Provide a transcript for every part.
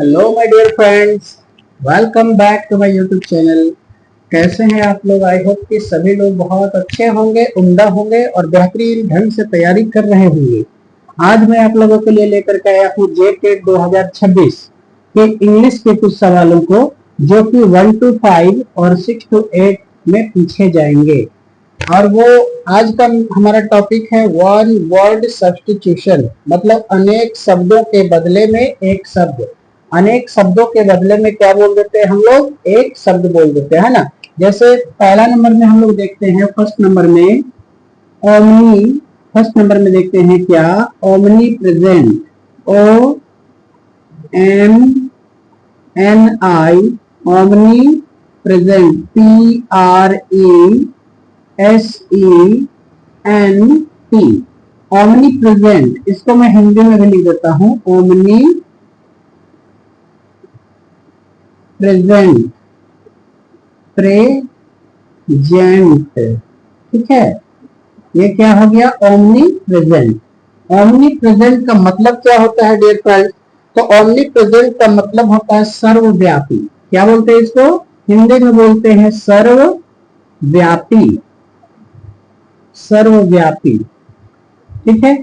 Hello my dear friends, welcome back to my YouTube channel. कैसे हैं आप लोग? आई होप कि सभी लोग बहुत अच्छे होंगे, उम्दा होंगे और बेहतरीन ढंग से तैयारी कर रहे होंगे। आज मैं आप लोगों के लिए लेकर के आया हूँ जेटेट 2026 के इंग्लिश के कुछ सवालों को, जो कि 1 to 5 और 6 to 8 में पूछे जाएंगे। और वो आज का हमारा टॉपिक है वन वर्ड सब्स्टिट्यूशन, मतलब अनेक शब्दों के बदले में एक शब्द। अनेक शब्दों के बदले में क्या बोल देते हैं हम लोग? एक शब्द बोल देते हैं, है ना। जैसे पहला नंबर में हम लोग देखते हैं, फर्स्ट नंबर में ओमनी। फर्स्ट नंबर में देखते हैं क्या? Omni present, O M N I, omni present, PRESENT। Omni present, इसको मैं हिंदी में भी लिख देता हूं, ओमनी प्रेजेंट, प्रेजेंट। ठीक है, ये क्या हो गया? Omni present. ओमनी प्रेजेंट का मतलब क्या होता है डियर फ्रेंड्स? तो ओमनी प्रेजेंट का मतलब होता है सर्वव्यापी। क्या बोलते हैं इसको? हिंदी में बोलते हैं सर्वव्यापी। सर्वव्यापी, ठीक है।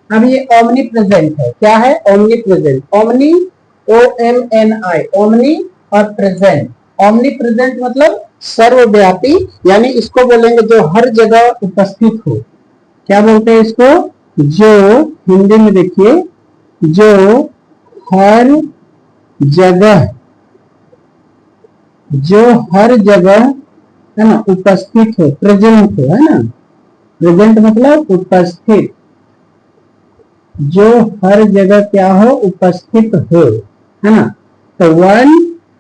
अब ये ओमनी प्रेजेंट है। क्या है? Omni present. Omni, OMNI, omni और प्रेजेंट। ओमनी प्रेजेंट मतलब सर्वव्यापी, यानी इसको बोलेंगे जो हर जगह उपस्थित हो। क्या बोलते हैं इसको? जो, हिंदी में देखिए, जो हर जगह, जो हर जगह, है ना, उपस्थित हो, प्रेजेंट हो, है ना। प्रेजेंट मतलब उपस्थित, जो हर जगह क्या हो? उपस्थित हो, है ना। तो वन,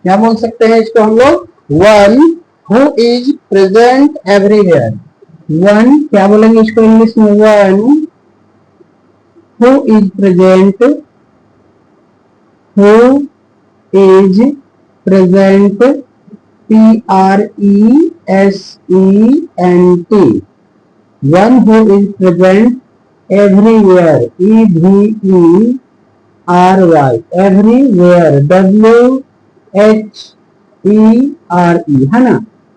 क्या बोल सकते हैं इसको हम लोग? One who is present everywhere. One क्या बोलेंगे इसको इंग्लिश में? One who is present, who is present, PRESENT। One who is present everywhere, EVERY, everywhere, WHERE, है ना।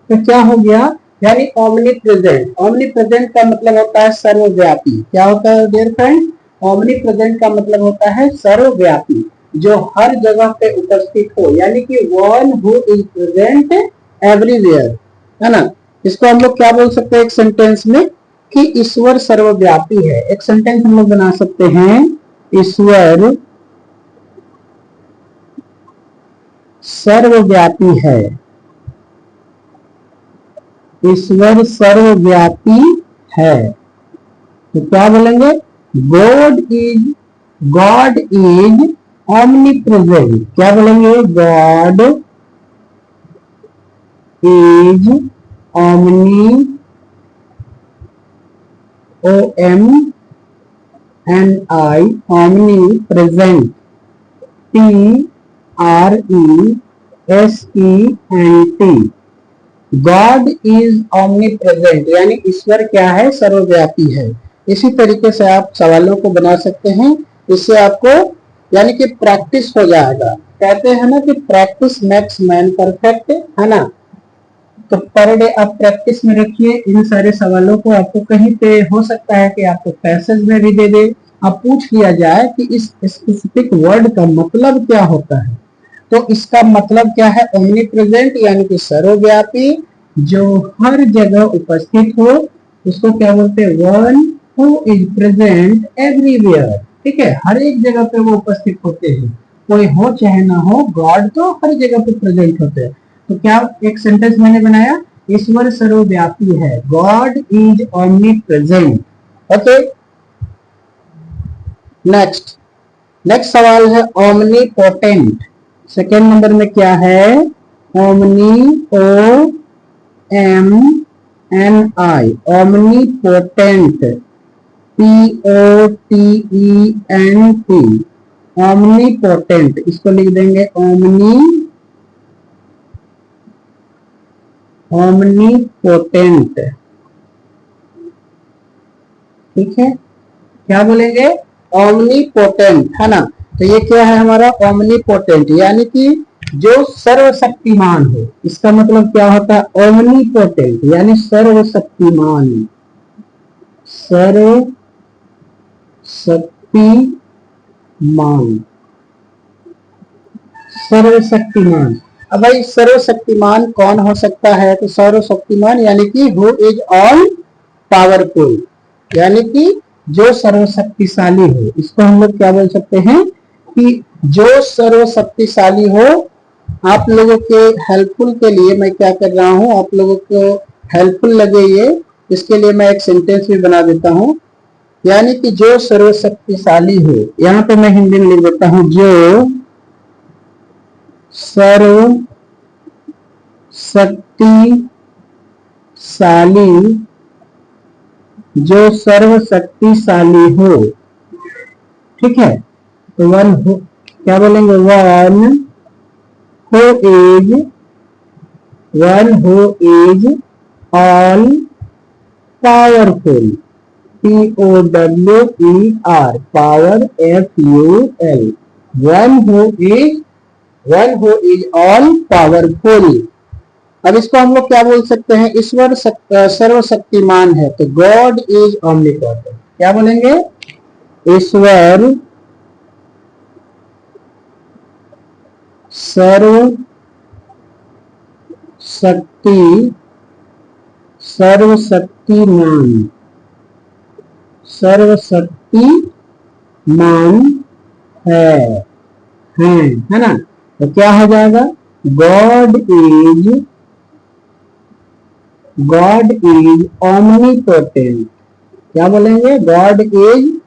तो क्या हो गया? यानी ओमनी प्रेजेंट। ओमनी प्रेजेंट का मतलब होता है सर्वव्यापी। क्या होता है डियर फ्रेंड? ओमनी प्रेजेंट का मतलब होता है सर्वव्यापी, जो हर जगह पे उपस्थित हो, यानी कि one who is present everywhere, है ना। इसको हम लोग क्या बोल सकते हैं एक सेंटेंस में? कि ईश्वर सर्वव्यापी है। एक सेंटेंस हम लोग बना सकते हैं, ईश्वर सर्वव्यापी है। ईश्वर सर्वव्यापी है। तो क्या बोलेंगे? God is omni present. क्या बोलेंगे? God is omni, OMNI, omni present, PRESENT। God is omni present, यानी ईश्वर क्या है? सर्वव्यापी है। इसी तरीके से आप सवालों को बना सकते हैं। इससे आपको यानी कि प्रैक्टिस हो जाएगा। कहते हैं ना कि प्रैक्टिस मेक्स मैन परफेक्ट, है ना। तो पर डे आप प्रैक्टिस में रखिए इन सारे सवालों को। आपको कहीं पे हो सकता है कि आपको पैसेज में भी दे दे, अब पूछ लिया जाए कि इस स्पेसिफिक वर्ड का मतलब क्या होता है। तो इसका मतलब क्या है? ओमनी प्रेजेंट यानी कि सर्वव्यापी, जो हर जगह उपस्थित हो। उसको क्या बोलते हैं? One who is present everywhere. ठीक है, हर एक जगह पे वो उपस्थित होते हैं, कोई हो चाहे ना हो। गॉड तो हर जगह पे प्रेजेंट होते हैं। तो क्या एक सेंटेंस मैंने बनाया? ईश्वर सर्वव्यापी है, God is omni present. Okay, next next सवाल है ओमनी पोटेंट। सेकेंड नंबर में क्या है? Omni, OMNI, omni potent, POTENT, omni potent. इसको लिख देंगे ओमनी पोटेंट। ठीक है, क्या बोलेंगे? ओमनी पोटेंट, है ना। तो ये क्या है हमारा ओमनीपोटेंट, यानी कि जो सर्वशक्तिमान हो। इसका मतलब क्या होता है ओमनीपोटेंट, यानी सर्वशक्तिमान, सर्वशक्तिमान, सर्वशक्तिमान। अब भाई सर्वशक्तिमान कौन हो सकता है, तो सर्वशक्तिमान यानी कि हु इज ऑल पावरफुल, यानी कि जो सर्वशक्तिशाली हो। इसको हम लोग क्या बोल सकते हैं कि जो सर्वशक्तिशाली हो। आप लोगों के हेल्पफुल के लिए मैं क्या कर रहा हूं, आप लोगों को हेल्पफुल लगे ये, इसके लिए मैं एक सेंटेंस भी बना देता हूं, यानी कि जो सर्वशक्तिशाली हो। यहां पे मैं हिंदी में लिख देता हूं, जो सर्वशक्तिशाली, जो सर्वशक्तिशाली हो, ठीक है। तो वन हो, क्या बोलेंगे, one who is all powerful, POWER, power FUL, one who is all powerful. अब इसको हम लोग क्या बोल सकते हैं, ईश्वर सर्वशक्तिमान है, तो गॉड इज ऑमनीपोटेंट। क्या बोलेंगे, ईश्वर सर्वशक्तिमान, सर्वशक्तिमान है ना। तो क्या हो जाएगा, गॉड इज ओमनीपोटेंट। क्या बोलेंगे, God is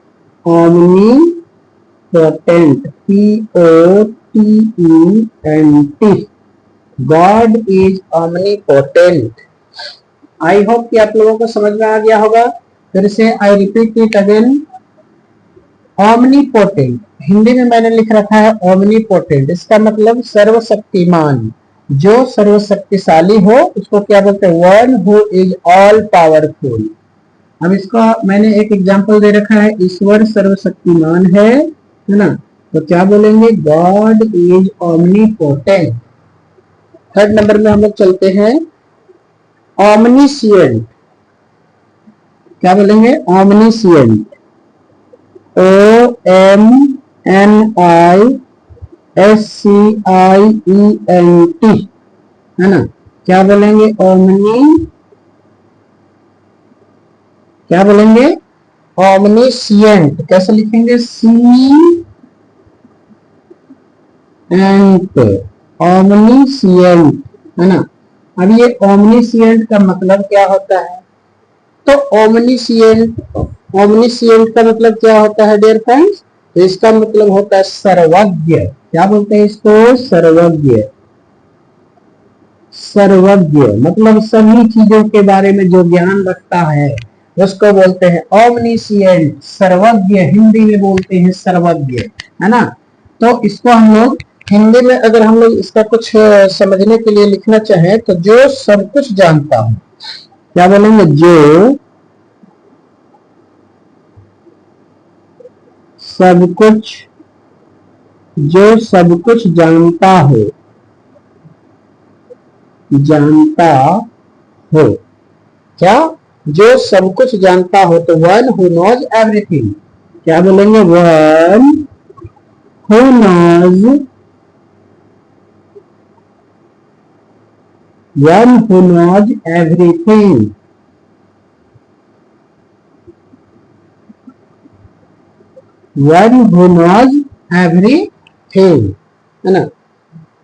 omnipotent, POTENT, God is omnipotent. I hope कि आप लोगों को समझ में आ गया होगा। फिर से I repeat it again, omnipotent, Hindi में मैंने लिख रखा है ओमनीपोटेंट, इसका मतलब सर्वशक्तिमान, जो सर्वशक्तिशाली हो उसको क्या बोलते हैं, one who is all powerful. अब इसका मैंने एक एग्जांपल दे रखा है, ईश्वर सर्वशक्तिमान है ना, तो क्या बोलेंगे, God is omnipotent. Third number में हम लोग चलते हैं, ओमनीशिएंट। क्या बोलेंगे, ओमनीशिएंट, OMNISCIENT, है ना। क्या बोलेंगे, क्या बोलेंगे, ओमनीशिएंट। कैसे लिखेंगे, एंट, ओमनीशिएंट, है ना। अब ये ओमनीशिएंट का मतलब क्या होता है, तो ओमनीशिएंट का मतलब क्या होता है डियर फ्रेंड्स, तो इसका मतलब होता है सर्वज्ञ। क्या बोलते हैं इसको, सर्वज्ञ। सर्वज्ञ मतलब सभी चीजों के बारे में जो ज्ञान रखता है उसको बोलते हैं ओमनीशिएंट, सर्वज्ञ, हिंदी में बोलते हैं सर्वज्ञ, है ना। तो इसको हम लोग हिंदी में अगर हम लोग इसका कुछ समझने के लिए लिखना चाहें, तो जो सब कुछ जानता हूं। क्या बोलेंगे, जो सब कुछ, जो सब कुछ जानता हो, जानता हो। क्या, जो सब कुछ जानता हो, तो वन हु नोज एवरीथिंग। क्या बोलेंगे, one who knows, one who knows everything, one who knows everything, है ना।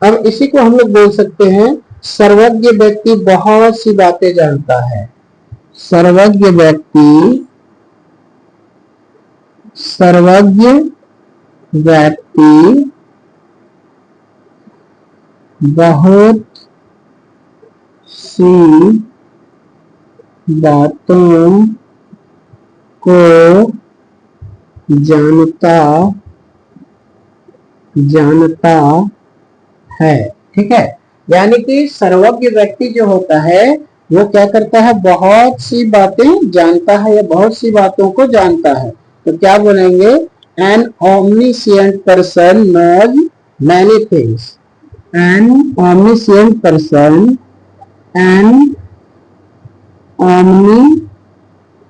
अब इसी को हम लोग बोल सकते हैं सर्वज्ञ व्यक्ति बहुत सी बातें जानता है। सर्वज्ञ व्यक्ति, सर्वज्ञ व्यक्ति बहुत सी बातों को जानता है, ठीक है। यानी कि सर्वज्ञ व्यक्ति जो होता है वो क्या करता है, बहुत सी बातें जानता है या बहुत सी बातों को जानता है। तो क्या बोलेंगे, An omniscient person knows many things. An omniscient person, an omni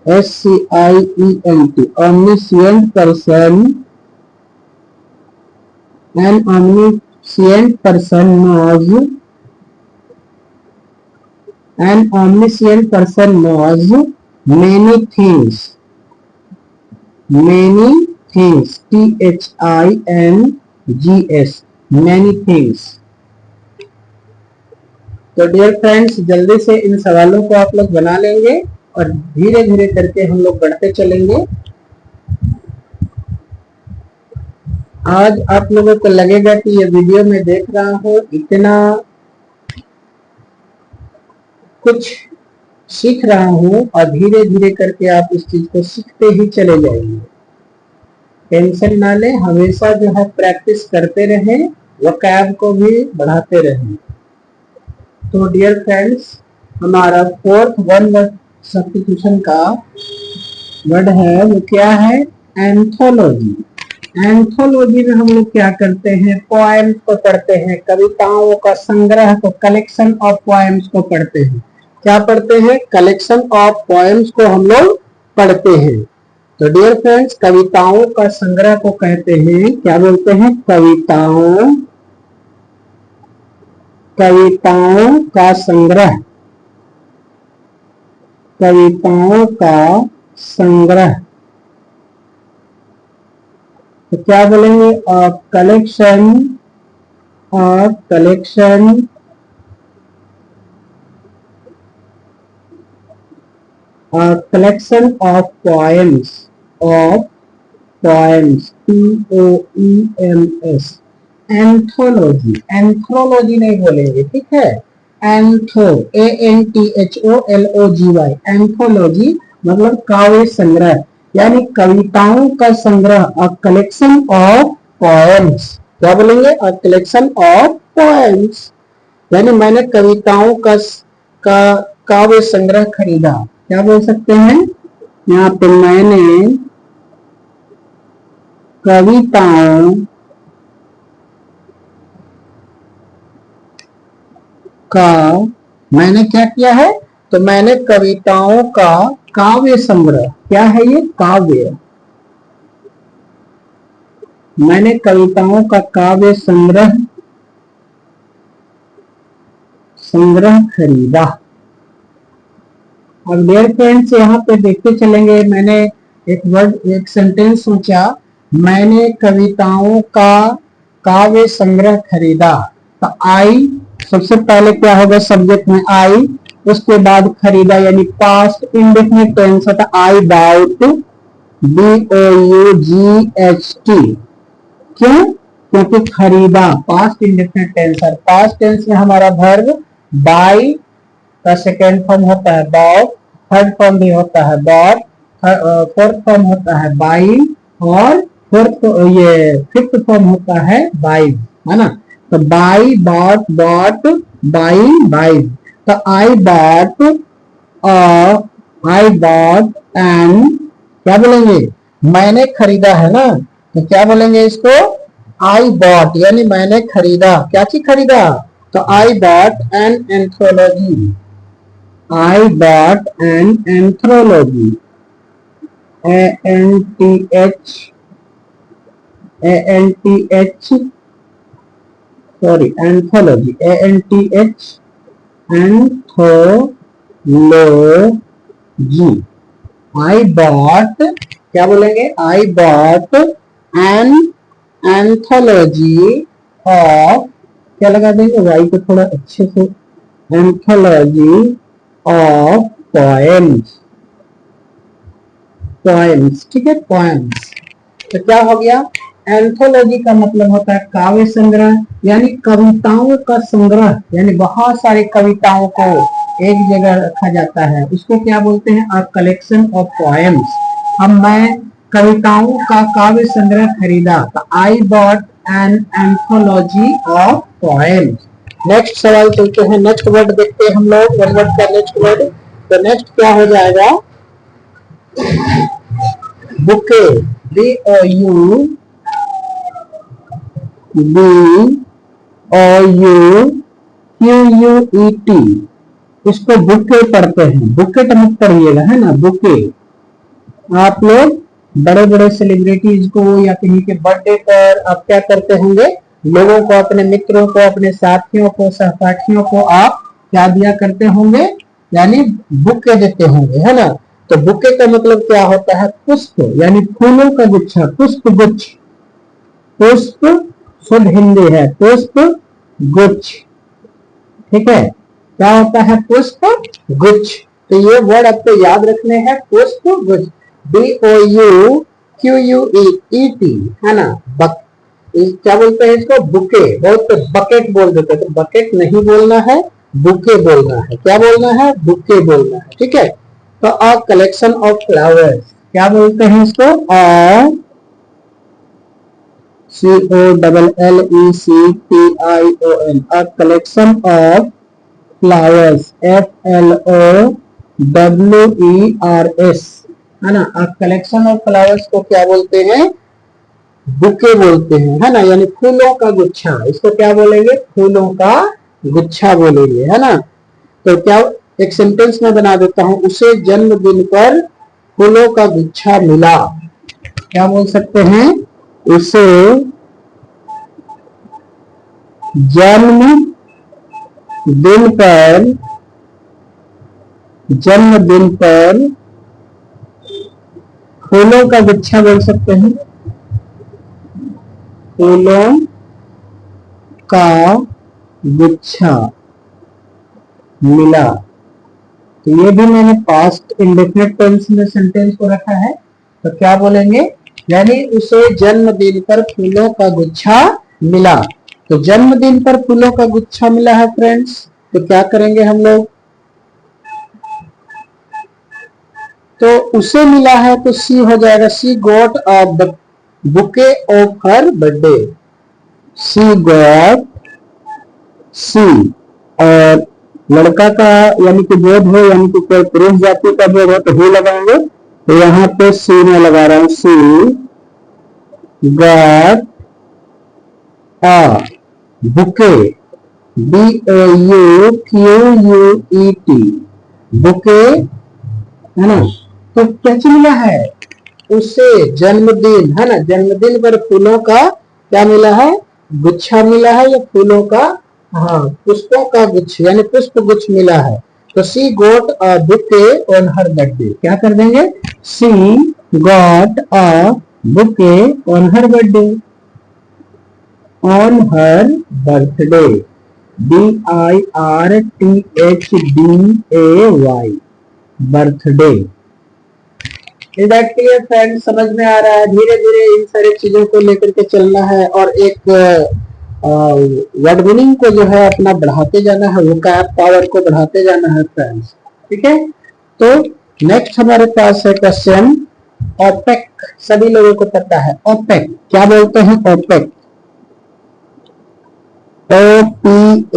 SCIENT, omniscient person, an omniscient person knows, an omniscient person knows many things. Many things, THINGS, many things. तो डियर फ्रेंड्स, जल्दी से इन सवालों को आप लोग बना लेंगे और धीरे धीरे करके हम लोग बढ़ते चलेंगे। आज आप लोगों को लगेगा कि ये वीडियो मैं देख रहा हूँ, इतना कुछ सीख रहा हूँ, और धीरे धीरे करके आप इस चीज को सीखते ही चले जाएंगे। टेंशन ना लें, हमेशा जो है प्रैक्टिस करते रहें, वोकैब को भी बढ़ाते रहें। तो डियर फ्रेंड्स, हमारा फोर्थ वन वर्ड सब्स्टिट्यूशन का वर्ड है, वो क्या है? एंथोलॉजी। एंथोलॉजी में हम लोग क्या करते हैं? पोएम्स को पढ़ते हैं, कविताओं का संग्रह को, कलेक्शन ऑफ पोएम्स को पढ़ते हैं। क्या पढ़ते हैं? कलेक्शन ऑफ पोएम्स को हम लोग पढ़ते हैं। तो डियर फ्रेंड्स, कविताओं का संग्रह को कहते हैं, क्या बोलते हैं? कविताओं का संग्रह, कविताओं का संग्रह। तो क्या बोलेंगे? Collection of poems, POEMS, anthology. Anthology नहीं बोलेंगे, ठीक है? एंथो, ANTHOLOGY, एंथोलॉजी मतलब काव्य संग्रह, यानी कविताओं का संग्रह, अ कलेक्शन ऑफ पोएम्स। क्या बोलेंगे? अ कलेक्शन ऑफ पोएम्स, यानी मैंने कविताओं का काव्य संग्रह खरीदा। क्या बोल सकते हैं यहाँ पे? मैंने कविताओं का, मैंने क्या किया है? तो मैंने कविताओं का काव्य संग्रह, क्या है ये? काव्य। मैंने कविताओं का काव्य संग्रह खरीदा। अब डियर फ्रेंड्स, यहाँ पे देखते चलेंगे। मैंने एक सेंटेंस सोचा, मैंने कविताओं का काव्य संग्रह खरीदा। तो आई सबसे पहले क्या होगा? सब्जेक्ट में आई, उसके बाद खरीदा, यानी पास्ट इंडेफिनिट टेंस होता है आई बाउट, BOUGHT। क्यों? क्योंकि खरीदा पास्ट इंडेफिनिट टेंस है। पास्ट टेंस में हमारा वर्ब बाई का सेकेंड फॉर्म होता है बॉट, थर्ड फॉर्म भी होता है बॉट, फोर्थ फॉर्म होता है बाई, और फिफ्थ फॉर्म होता है बाई, है ना? तो बाई, बॉट, बाई, बाई। तो आई बॉट एंड, क्या बोलेंगे? मैंने खरीदा है ना, तो क्या बोलेंगे इसको? आई बॉट, यानी मैंने खरीदा। क्या चीज खरीदा? तो I bought an anthology, I bought an anthology, anthology, anthology. I bought, क्या बोलेंगे? I bought an anthology of, क्या लगा देंगे? वाई को थोड़ा अच्छे से, एंथोलॉजी ऑफ पोएम्स, पोएम्स, ठीक है? पोएम्स। तो क्या हो गया? एंथोलॉजी का मतलब होता है काव्य संग्रह, यानी कविताओं का संग्रह, यानी बहुत सारी कविताओं को एक जगह रखा जाता है, उसको क्या बोलते हैं? A collection of poems. अब मैं कविताओं का काव्य संग्रह खरीदा, तो I bought an anthology of poems. Next सवाल चलते हैं, नेक्स्ट वर्ड देखते हैं हम लोग, वन वर्ड का नेक्स्ट वर्ड। तो नेक्स्ट क्या हो जाएगा? बुके। BOUQUET, इसको बुके पढ़ते हैं, बुकेट मत पढ़िएगा, है ना, बुके। आप लोग बड़े बड़े सेलिब्रिटीज को या कहीं के बर्थडे पर आप क्या करते होंगे, लोगों को, अपने मित्रों को, अपने साथियों को, सहपाठियों को आप क्या दिया करते होंगे, यानी बुके देते होंगे, है ना। तो बुके का मतलब क्या होता है, पुष्प, यानी फूलों का गुच्छा, पुष्प गुच्छ। पुष्प शुद्ध हिंदी है पुष्प गुच्छ, ठीक है। क्या होता है, पुष्प गुच्छ। तो ये वर्ड आपको याद रखने हैं, पुष्प गुच्छ, BOUQUET, है ना। क्या बोलते हैं इसको, बुके। बहुत तो बकेट बोल देते हैं, तो बकेट नहीं बोलना है, बुके बोलना है। क्या बोलना है, बुके बोलना है, ठीक है। तो अ कलेक्शन ऑफ फ्लावर्स, क्या बोलते हैं इसको, COLLECTION, a collection of flowers, FLOWERS, है ना। अ कलेक्शन ऑफ फ्लावर्स को क्या बोलते हैं, बुके बोलते हैं, है ना, यानी फूलों का गुच्छा। इसको क्या बोलेंगे, फूलों का गुच्छा बोलेंगे, है ना। तो क्या, एक सेंटेंस में बना देता हूं, उसे जन्मदिन पर फूलों का गुच्छा मिला। क्या बोल सकते हैं, उसे जन्मदिन पर फूलों का गुच्छा बोल सकते हैं, फूलों का गुच्छा मिला। तो ये भी मैंने पास्ट इंडेफिनिट टेंस में सेंटेंस को रखा है। तो क्या बोलेंगे, यानी उसे जन्मदिन पर फूलों का गुच्छा मिला। तो जन्मदिन पर फूलों का गुच्छा मिला है फ्रेंड्स, तो क्या करेंगे हम लोग, तो उसे मिला है तो सी हो जाएगा, she got a bouquet of her birthday, she got, she. और लड़का का यानी कि बोध हो, यानी कि कोई पुरुष जाति का बोध हो तो ही लगाएंगे। तो यहाँ पे सी में लगा रहा हूं, सी got a bouquet, BOUQUET, bouquet, है ना। तो क्या मिला है, उसे जन्मदिन, है ना, जन्मदिन पर फूलों का क्या मिला है, गुच्छा मिला है, या फूलों का, हाँ, पुष्पों का गुच्छ, यानी पुष्प गुच्छ मिला है। तो she got a bouquet on her birthday, क्या कर देंगे, she got a bouquet on her birthday, on her birthday, BIRTHDAY, birthday. Is that clear friends, समझ में आ रहा है। धीरे धीरे इन सारी चीजों को लेकर के चलना है, और एक वर्ड मीनिंग को जो है अपना बढ़ाते जाना है, वोकैब पावर को बढ़ाते जाना है फ्रेंड्स, ठीक है। तो नेक्स्ट हमारे पास है क्वेश्चन, ओपेक। सभी लोगों को पता है ओपेक, क्या बोलते हैं, ओपेक, OPAQUE,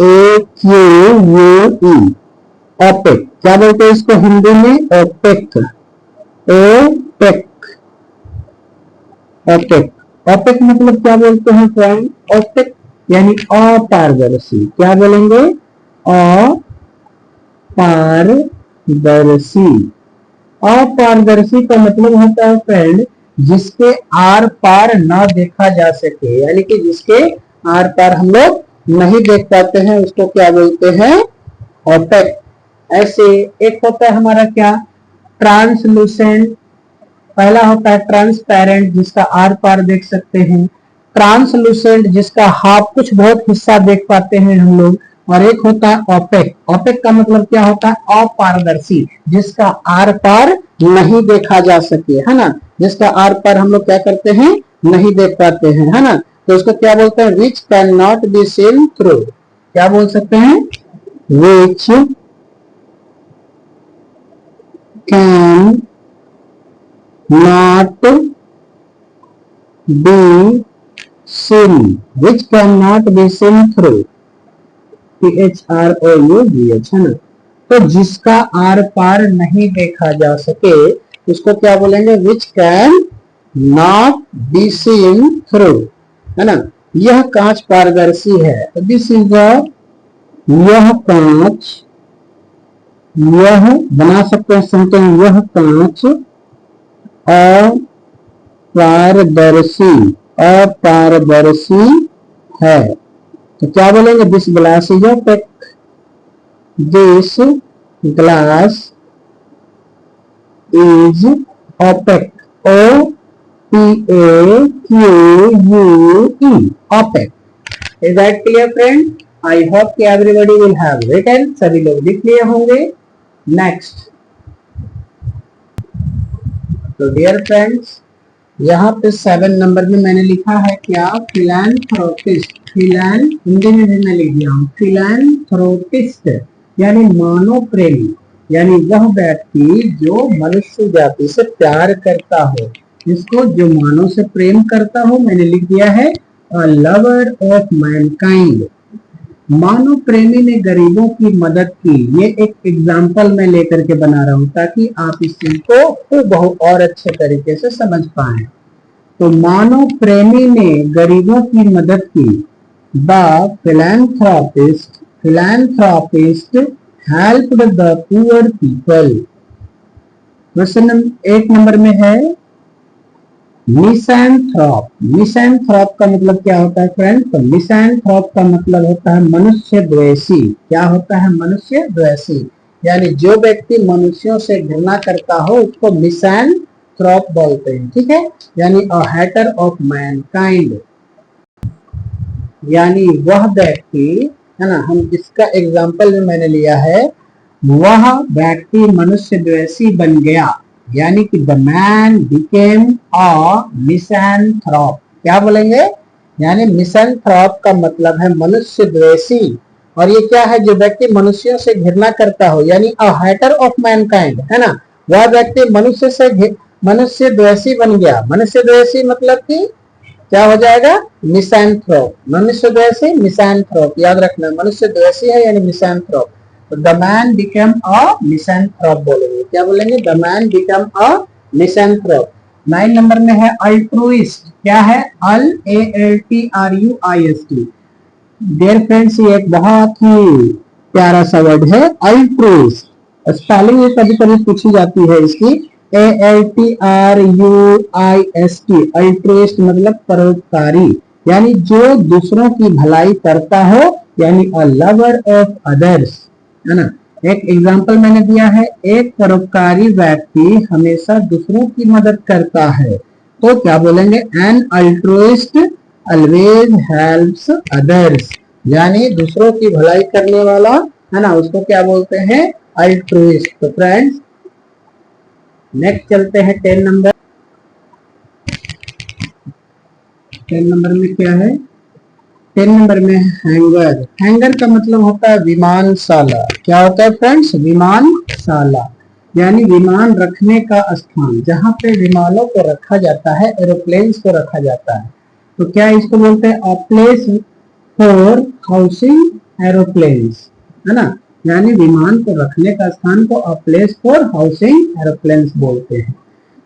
ओपेक। क्या बोलते हैं इसको हिंदी में, ओपेक, ओपेक, ओपेक। ओपेक मतलब क्या बोलते हैं फ्रेंड, ओपेक यानी अपारदर्शी। क्या बोलेंगे, अपारदर्शी। अपारदर्शी का मतलब होता है फ्रेंड, जिसके आर पार ना देखा जा सके, यानी कि जिसके आर पार हम लोग नहीं देख पाते हैं, उसको क्या बोलते हैं, ओपेक। ऐसे एक होता है हमारा क्या, ट्रांसलूसेंट। पहला होता है ट्रांसपेरेंट, जिसका आर पार देख सकते हैं, ट्रांसलूसेंट जिसका हाफ, कुछ बहुत हिस्सा देख पाते हैं हम लोग, और एक होता है ओपेक। ओपेक का मतलब क्या होता है, अपारदर्शी, जिसका आर पार नहीं देखा जा सके, है ना, जिसका आर पार हम लोग क्या करते हैं, नहीं देख पाते हैं, है ना। तो उसको क्या बोलते हैं, which can not be seen through. क्या बोल सकते हैं, which can not be seen, which cannot be seen through, THROUGH, है ना। तो जिसका आर पार नहीं देखा जा सके, उसको क्या बोलेंगे, which can not be seen through, है ना। यह कांच पारदर्शी है, तो दिस इज द, यह कांच, यह बना सकते हैं सेंटेंस, यह कांच अपारदर्शी, अपारदर्शी है। तो क्या बोलेंगे, this glass is opaque, this glass is opaque, O P A Q U E, opaque. Is that clear friend? I hope कि एवरीबॉडी विल हैव रिटन, सभी लोग लिख लिए होंगे। नेक्स्ट, तो डियर फ्रेंड्स, यहाँ पे 7 नंबर में मैंने लिखा है क्या, फिलैंथ्रोपिस्ट, फिलैन हिंदी में भी मैं लिख दिया हूँ, फिलैंथ्रोपिस्ट यानी मानव प्रेमी, यानी वह व्यक्ति जो मनुष्य जाति से प्यार करता हो, जिसको जो मानव से प्रेम करता हो, मैंने लिख दिया है अ लवर ऑफ मैनकाइंड। मानव प्रेमी ने गरीबों की मदद की, ये एक एग्जाम्पल मैं लेकर के बना रहा हूं ताकि आप इस चीज को बहुत और अच्छे तरीके से समझ पाए। तो मानव प्रेमी ने गरीबों की मदद की, the philanthropist, philanthropist helped the poor people. Question 8 number में है मिसैंथ्रोप। मिसैंथ्रोप का मतलब क्या होता है फ्रेंड? तो मिसैंथ्रोप का मतलब होता है मनुष्य द्वेषी। क्या होता है? मनुष्य द्वेषी, यानी जो व्यक्ति मनुष्यों से घृणा करता हो उसको मिसैंथ्रोप बोलते हैं, ठीक है। यानी अ हेटर ऑफ मैनकाइंड, यानी वह व्यक्ति, है ना, हम जिसका एग्जाम्पल में मैंने लिया है, वह व्यक्ति मनुष्य द्वेषी बन गया, यानी कि the man became a misanthrope. क्या बोलेंगे? यानी मिसैंथ्रोप का मतलब है मनुष्य द्वेषी, और ये क्या है? जो व्यक्ति मनुष्यों से घृणा करता हो, यानी अ हेटर ऑफ मैनकाइंड, है ना, वह व्यक्ति मनुष्य द्वेषी बन गया। मनुष्य द्वेषी मतलब कि क्या हो जाएगा? मिसैंथ्रोप। मनुष्य द्वेषी मिसैंथ्रोप, याद रखना, मनुष्य द्वेषी है यानी मिसैंथ्रोप। तो the man become a misanthrope बोलेंगे। क्या बोलेंगे? The man become a misanthrope. 9 number में है अल्ट्रुइस्ट। क्या है? Al A L T R U I S T. Dear friends, ये एक बहुत ही प्यारा सा वर्ड है अल्ट्रुइस्ट। स्पेलिंग ये कभी कभी पूछी जाती है इसकी, ALTRUIST, अल्ट्रुइस्ट मतलब परोपकारी, यानी जो दूसरों की भलाई करता हो, यानी अ लवर ऑफ अदर्स, है ना। एक एग्जाम्पल मैंने दिया है, एक परोपकारी व्यक्ति हमेशा दूसरों की मदद करता है, तो क्या बोलेंगे? An altruist always helps others, यानी दूसरों की भलाई करने वाला, है ना, उसको क्या बोलते हैं? अल्ट्रुइस्ट। तो फ्रेंड्स, नेक्स्ट चलते हैं 10 नंबर। 10 नंबर में क्या है? 10 नंबर में हैंगर। हैंगर का मतलब होता है विमानशाला। क्या होता है फ्रेंड्स? विमानशाला, यानी विमान रखने का स्थान, जहां पे विमानों को रखा जाता है, एरोप्लेन्स को रखा जाता है। तो क्या इसको बोलते हैं? A place for housing aeroplanes, है ना, यानी विमान को रखने का स्थान को a place for housing aeroplanes बोलते हैं।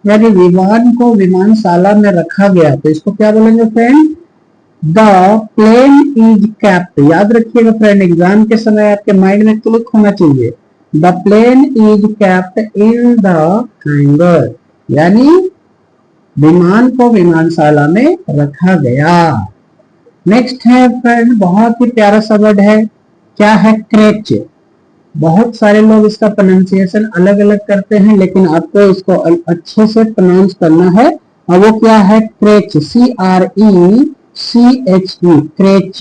यानी विमान को विमानशाला में रखा गया, तो इसको क्या बोलेंगे friend? The plane is kept. याद रखिएगा फ्रेंड, एग्जाम के समय आपके माइंड में क्लिक होना चाहिए। The plane is kept in the hangar, यानी विमान को विमानशाला में रखा गया। नेक्स्ट है फ्रेंड, बहुत ही प्यारा सा वर्ड है। क्या है? क्रेच। बहुत सारे लोग इसका प्रोनाउंसिएशन अलग अलग करते हैं, लेकिन आपको इसको अच्छे से प्रोनाउंस करना है। और वो क्या है? Creche, CRECHE, creche.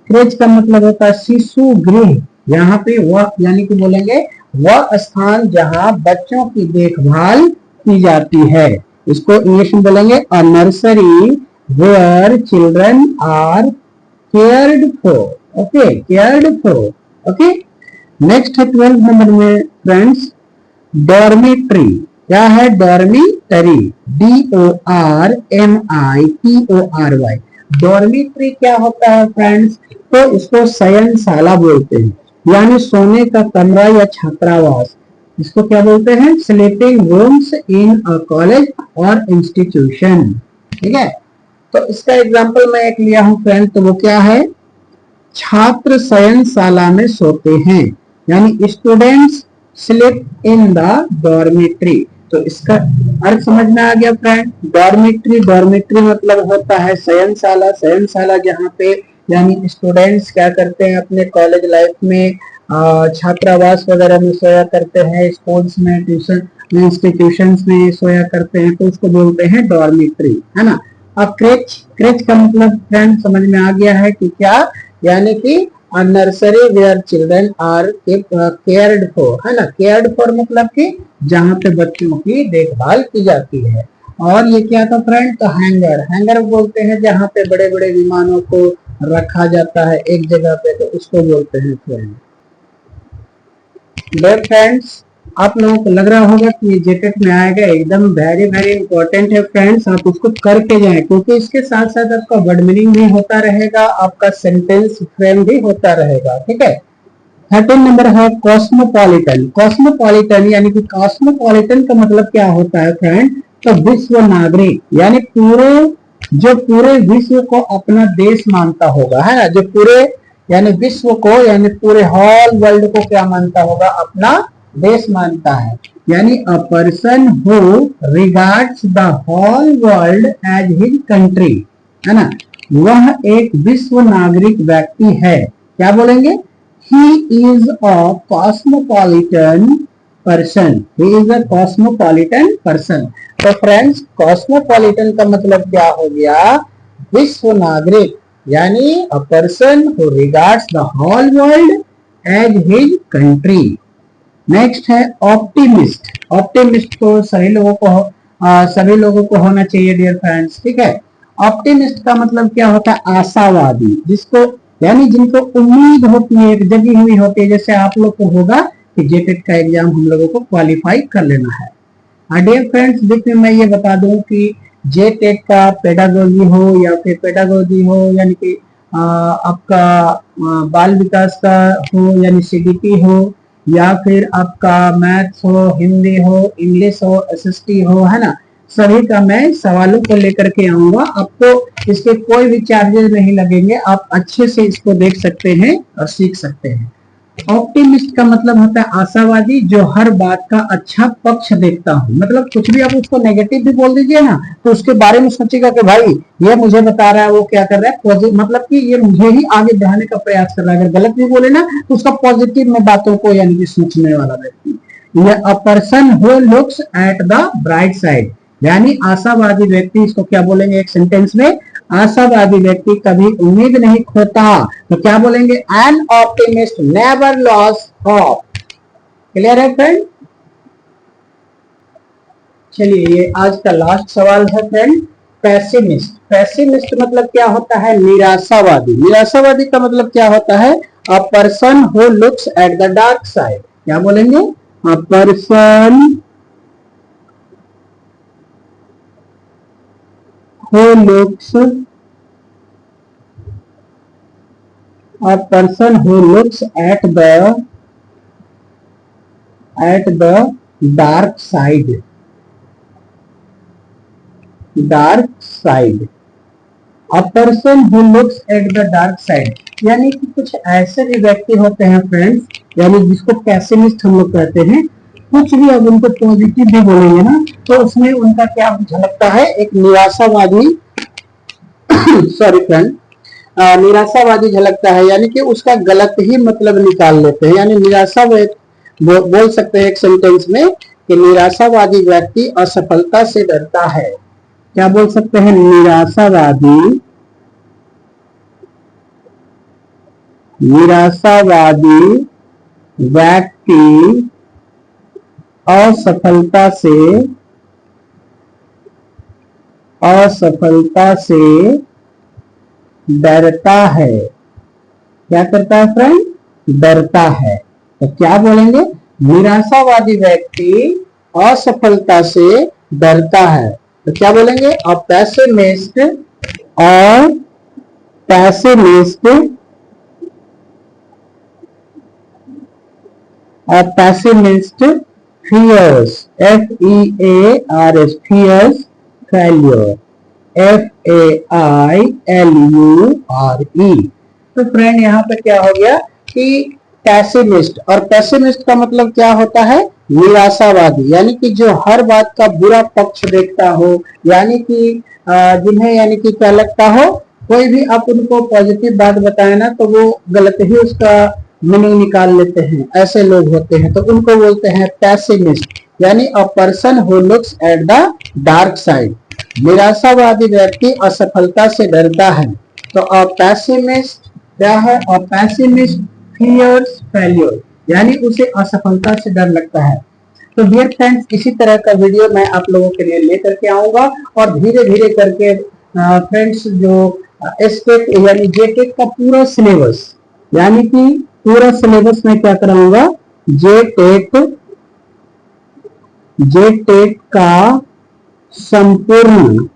क्रेच का मतलब होता है शिशु गृह। यहाँ पे वह, यानी कि बोलेंगे वह स्थान जहाँ बच्चों की देखभाल की जाती है। इसको इंग्लिश में बोलेंगे a nursery where children are cared for. Okay, cared for. Okay, next है 12 नंबर में फ्रेंड्स, डॉर्मिटरी। क्या है? Dormitory, DORMITORY। डॉर्मिटरी क्या होता है फ्रेंड्स? तो इसको शयनशाला बोलते हैं, यानी सोने का कमरा या छात्रावास। इसको क्या बोलते हैं? स्लीपिंग रूम्स इन अ कॉलेज और इंस्टीट्यूशन। ठीक है, तो इसका एग्जांपल मैं एक लिया हूं फ्रेंड, तो वो क्या है? छात्र शयनशाला में सोते हैं, यानी students sleep in the dormitory. तो इसका अर्थ समझ में आ गया फ्रेंड? डॉर्मेट्री, डॉर्मेट्री मतलब होता है शयनशाला, शयनशाला जहाँ पे यानी स्टूडेंट्स क्या करते हैं अपने कॉलेज लाइफ में, छात्रावास वगैरह में सोया करते हैं, स्कूल्स में, ट्यूशन इंस्टीट्यूशंस में सोया करते हैं, तो उसको बोलते हैं डॉर्मेट्री, है ना। अब क्रेच, क्रेच का मतलब फ्रेंड समझ में आ गया है कि क्या, यानी कि nursery where children are cared for, है ना। केयर्ड फॉर मतलब कि जहाँ पे बच्चों की देखभाल की जाती है। और ये क्या था फ्रेंड? तो हैंगर, हैंगर बोलते हैं जहाँ पे बड़े बड़े विमानों को रखा जाता है एक जगह पे, तो उसको बोलते हैं फ्रेंड। डियर फ्रेंड्स, आप लोगों को लग रहा होगा कि ये जेटेट में आएगा, एकदम वेरी वेरी इंपॉर्टेंट है फ्रेंड्स, आप उसको करके जाएं, क्योंकि इसके साथ साथ आपका वर्ड मीनिंग भी होता रहेगा, आपका सेंटेंस फ्रेम भी होता रहेगा। ठीक है, 13 नंबर है कॉस्मोपॉलिटन। कॉस्मोपॉलिटन यानी कि कॉस्मोपॉलिटन का मतलब क्या होता है फ्रेंड? तो विश्व नागरिक, यानी पूरे, जो पूरे विश्व को अपना देश मानता होगा, है ना, जो पूरे यानी विश्व को यानी पूरे होल वर्ल्ड को क्या मानता होगा? अपना देश मानता है। यानी a person who regards the whole world as his country, है ना, वह एक विश्व नागरिक व्यक्ति है। क्या बोलेंगे? He is a cosmopolitan person. He is a cosmopolitan person. तो फ्रेंड्स, कॉस्मोपॉलिटन का मतलब क्या हो गया? विश्व नागरिक, यानी a person who regards the whole world as his country. Next है ऑप्टिमिस्ट। ऑप्टिमिस्ट तो सभी लोगों को होना चाहिए डियर फ्रेंड्स। ठीक है, ऑप्टिमिस्ट का मतलब क्या होता है? आशावादी, जिसको यानी जिनको उम्मीद होती है, जगी हुई होती है, जैसे आप लोग को होगा कि जेटेट का एग्जाम हम लोगों को क्वालिफाई कर लेना है। डियर फ्रेंड्स, देखिए मैं ये बता दूं कि जेटेट का पेडागोजी हो या फिर पेडागोजी हो यानी कि आपका बाल विकास का हो यानी सीडीपी हो, या फिर आपका मैथ्स हो, हिंदी हो, इंग्लिश हो, एसएसटी हो, है ना, सभी का मैं सवालों को लेकर के आऊंगा। आपको इसके कोई भी चार्जेस नहीं लगेंगे, आप अच्छे से इसको देख सकते हैं और सीख सकते हैं। ऑप्टिमिस्ट का मतलब होता है आशावादी, जो हर बात का अच्छा पक्ष देखता हूँ। मतलब कुछ भी आप उसको नेगेटिव भी बोल दीजिए ना, तो उसके बारे में सोचेगा कि भाई ये मुझे बता रहा है, वो क्या कर रहा है, पॉजिटिव, मतलब कि ये मुझे ही आगे बढ़ाने का प्रयास कर रहा है। अगर गलत भी बोले ना, तो उसका पॉजिटिव में बातों को यानी कि सोचने वाला व्यक्ति। अ person who looks at the bright side, यानी आशावादी व्यक्ति, इसको क्या बोलेंगे एक सेंटेंस में? आशावादी व्यक्ति कभी उम्मीद नहीं खोता। तो क्या बोलेंगे? An optimist never loss hope. Clear है फ्रेंड? चलिए, ये आज का लास्ट सवाल है फ्रेंड, पैसिमिस्ट। पैसिमिस्ट मतलब क्या होता है? निराशावादी। निराशावादी का मतलब क्या होता है? अ person who looks at the dark side. क्या बोलेंगे? अ person who looks, a person who looks at the dark side, dark side, a person who looks at the dark side, यानी कि कुछ ऐसे भी व्यक्ति होते हैं फ्रेंड्स, यानी जिसको पैसिमिस्ट हम लोग कहते हैं। कुछ भी अब उनको पॉजिटिव भी बोलेंगे ना, तो उसमें उनका क्या झलकता है? एक निराशावादी सॉरी फ्रेंड, निराशावादी झलकता है, यानी कि उसका गलत ही मतलब निकाल लेते हैं। यानी निराशा बोल सकते हैं एक सेंटेंस में कि निराशावादी व्यक्ति असफलता से डरता है। क्या बोल सकते हैं? निराशावादी, निराशावादी व्यक्ति असफलता से डरता है। क्या करता है फ्रेंड? डरता है। तो क्या बोलेंगे? निराशावादी व्यक्ति असफलता से डरता है। तो क्या बोलेंगे? अ पैसिमिस्ट, और पैसिमिस्ट, अ pessimist fierce, F-E-A-R-S, fierce, failure, F-A-I-L-U-R-E। तो फ्रेंड यहाँ पे क्या हो गया कि पैसिमिस्ट, और पैसिमिस्ट का मतलब क्या होता है, निराशावादी, यानी कि जो हर बात का बुरा पक्ष देखता हो, यानी कि जिन्हें यानी कि क्या लगता हो, कोई भी आप उनको पॉजिटिव बात बताए ना तो वो गलत ही उसका मीनिंग निकाल लेते हैं, ऐसे लोग होते हैं, तो उनको बोलते हैं पैसिमिस्ट, यानी a person who looks at the dark side. निराशावादी व्यक्ति असफलता से डरता है। तो अ पैसिमिस्ट क्या है, अ पैसिमिस्ट फियर्स फेल्योर, यानी उसे असफलता से डर लगता है। तो डियर फ्रेंड्स, इसी तरह का वीडियो मैं आप लोगों के लिए लेकर के आऊंगा, और धीरे धीरे करके फ्रेंड्स जो एसटेट यानी जेटेट का पूरा सिलेबस, यानी कि पूरा सिलेबस मैं क्या कराऊंगा, जेटेट जेटेट का संपूर्ण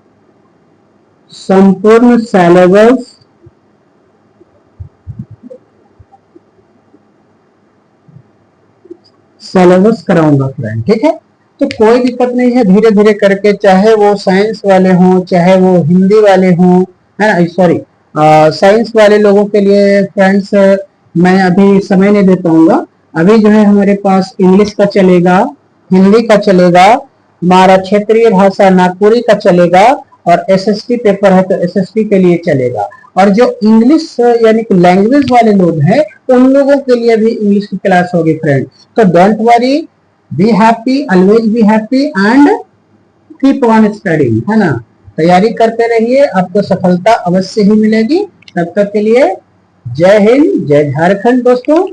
सिलेबस कराऊंगा फ्रेंड, ठीक है। तो कोई दिक्कत नहीं है, धीरे धीरे करके, चाहे वो साइंस वाले हों, चाहे वो हिंदी वाले हों, है ना, सॉरी साइंस वाले लोगों के लिए फ्रेंड्स मैं अभी समय नहीं दे पाऊंगा। अभी जो है हमारे पास इंग्लिश का चलेगा, हिंदी का चलेगा, हमारा क्षेत्रीय भाषा नागपुरी का चलेगा, और एसएसटी पेपर है तो एसएसटी के लिए चलेगा। और जो इंग्लिश यानी कि लैंग्वेज वाले लोग हैं, उन लोगों के लिए भी इंग्लिश की क्लास होगी फ्रेंड। तो don't worry, be happy, always be happy and keep on studying, है ना। तैयारी करते रहिए, आपको सफलता अवश्य ही मिलेगी। तब तक के लिए जय हिंद, जय झारखंड दोस्तों।